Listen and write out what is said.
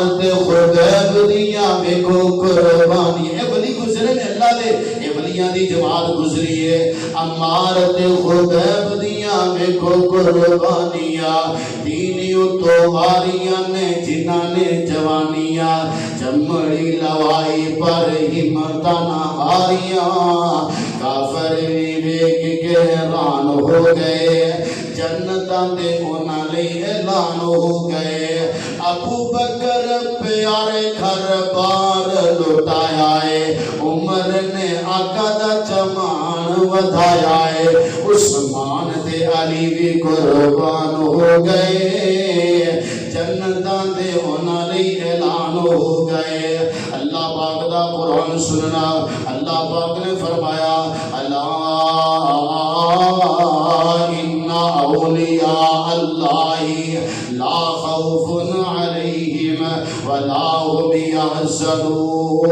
عمارت خدیب دیاں ویکھو قربانی. اے ولی گزرے نے اللہ دے، اے ولیاں دی جماعت گزری ہے. عمارت خدیب دیاں ویکھو قربانیاں. دینیوں تو واریاں نے جنہاں نے جوانیاں چمڑی لوائی پر ہمتاں نہ ہاریاں. کافر بھی ویکھ کے حیران ہو گئے، جنتاں دے انہاں لئی اعلان ہو گئے. ابو بکر پیارے گھر بار لٹایا ہے، عمر نے آقا دا چمان ودھایا ہے. عثمان تے علی بھی قربان ہو گئے، جنتاں دے انہاں لئی اعلان ہو گئے. اللہ پاک دا قرآن سننا، اللہ پاک نے فرمایا الا ان اولیاء اللہ لا خوف علیہم ولا هم يحزنون.